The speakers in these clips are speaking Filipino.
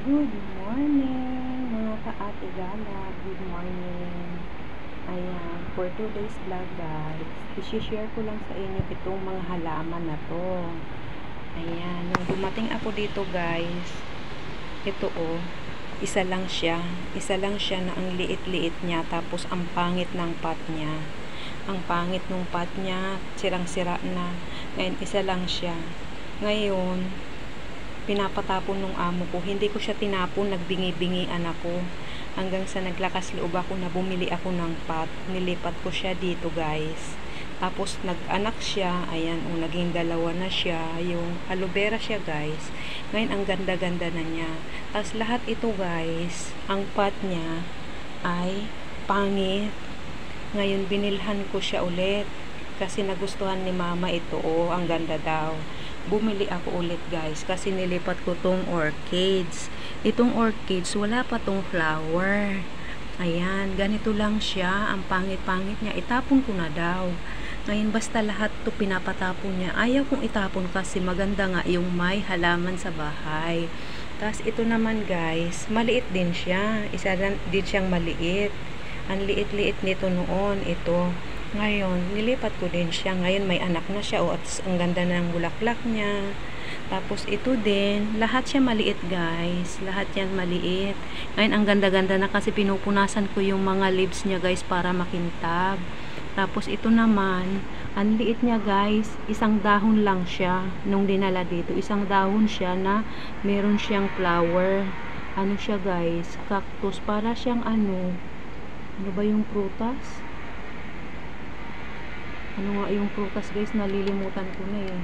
Good morning mga ka-ate gala. Good morning. Ayan, for today's vlog guys, i-share ko lang sa inyo itong mga halaman na to. Ayan, nung dumating ako dito guys, ito isa lang siya na ang liit-liit niya, tapos ang pangit ng pot niya. Ang pangit ng pot niya, sirang-sira na. Ngayon, isa lang siya. Ngayon, pinapatapon ng amo ko. Hindi ko siya tinapon, nagbingi-bingian ako. Hanggang sa naglakas loob ako na bumili ako ng pot. Nilipat ko siya dito guys. Tapos nag-anak siya. Ayan, naging dalawa na siya. Yung aloe vera siya guys. Ngayon, ang ganda-ganda na niya. Tapos lahat ito guys, ang pot niya ay pangit. Ngayon, binilhan ko siya ulit. Kasi nagustuhan ni mama ito. Ang ganda daw. Bumili ako ulit guys kasi nilipat ko tong orchids. Itong orchids wala pa tong flower. Ayan, ganito lang siya. Ang pangit-pangit niya. Itapon ko na daw. Ngayon basta lahat to pinapatapon niya. Ayaw kong itapon kasi maganda nga yung may halaman sa bahay. Tapos ito naman guys, maliit din siya. Isa din siyang maliit. Ang liit-liit nito noon. Ito. Ngayon, nilipat ko din siya. Ngayon, may anak na siya. At ang ganda ng bulaklak niya. Tapos, ito din. Lahat siya maliit, guys. Lahat yan maliit. Ngayon, ang ganda-ganda na kasi pinupunasan ko yung mga leaves niya, guys, para makintab. Tapos, ito naman, ang liit niya, guys. Isang dahon lang siya nung dinala dito. Isang dahon siya na meron siyang flower. Ano siya, guys? Cactus. Para siyang ano ba yung prutas? Ano nga yung prutas guys, nalilimutan ko na eh.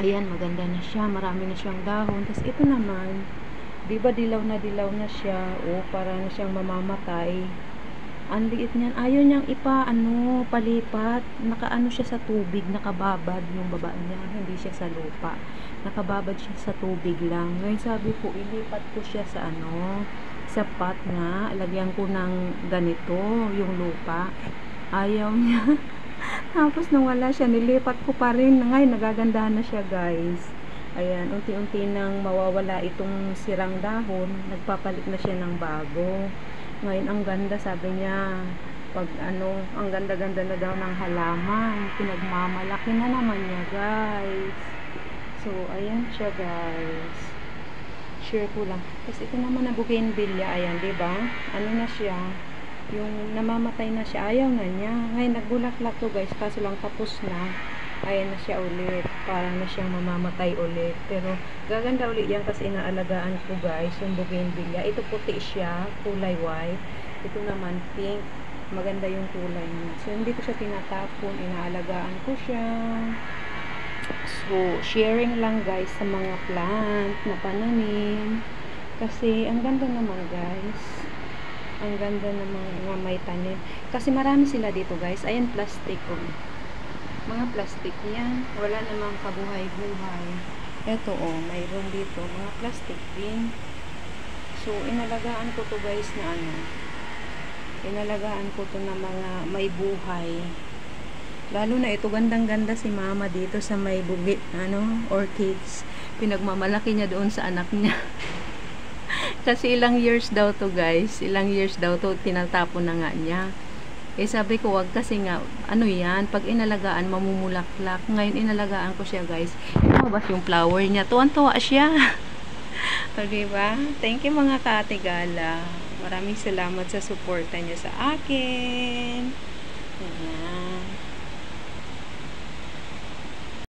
Ayan, maganda na siya, marami na siyang dahon. Tapos ito naman, diba dilaw na siya, para na siyang mamamatay. Ang liit niyan, ayaw niyang palipat. Nakaano siya sa tubig, nakababad yung baba niya, hindi siya sa lupa. Nakababad siya sa tubig lang. Ngayon sabi ko, ilipat ko siya sa sa pot nga, lagyan ko ng ganito, yung lupa. Ayaw niya. Tapos nung wala siya, nilipat ko pa rin. Ngayon, nagagandahan na siya guys. Ayan, unti-unti nang mawawala itong sirang dahon. Nagpapalit na siya ng bago. Ngayon, ang ganda, sabi niya. Ang ganda-ganda na daw ng halaman. Pinagmamalaki na naman niya guys. So, ayan siya guys. Share ko lang. Tapos ito naman na bougainvillea. Ayan, diba? Ano na siya? Yung namamatay na siya, ayaw na niya. Ngayon, nagbulaklak to guys, kaso lang tapos na. Ayan na siya ulit. Parang na siyang mamamatay ulit. Pero, gaganda ulit yan kasi inaalagaan ko guys, yung bougainvillea. Ito puti siya, kulay white. Ito naman pink. Maganda yung kulay niya. So, hindi ko siya tinatapon. Inaalagaan ko siya. So, sharing lang guys sa mga plant na pananim. Kasi, ang ganda naman guys. Ang ganda ng mga may tanim. Kasi marami sila dito guys. Ayan, plastic mga plastic yan. Wala namang kabuhay-buhay. Ito mayroon dito. Mga plastic din. So, inalagaan ko to guys na inalagaan ko to na mga may buhay. Lalo na ito, gandang-ganda si mama dito sa may bugit, orchids. Pinagmamalaki niya doon sa anak niya. Kasi ilang years daw to guys. Ilang years daw to, tinatapon na nga niya. Sabi ko, wag kasi nga, yan, pag inalagaan, mamumulaklak. Ngayon, inalagaan ko siya guys. Lumabas yung flower niya. Tuwan-tuwa siya. O, diba? Thank you mga ka-ate gala. Maraming salamat sa suporta niya sa akin. Ayan.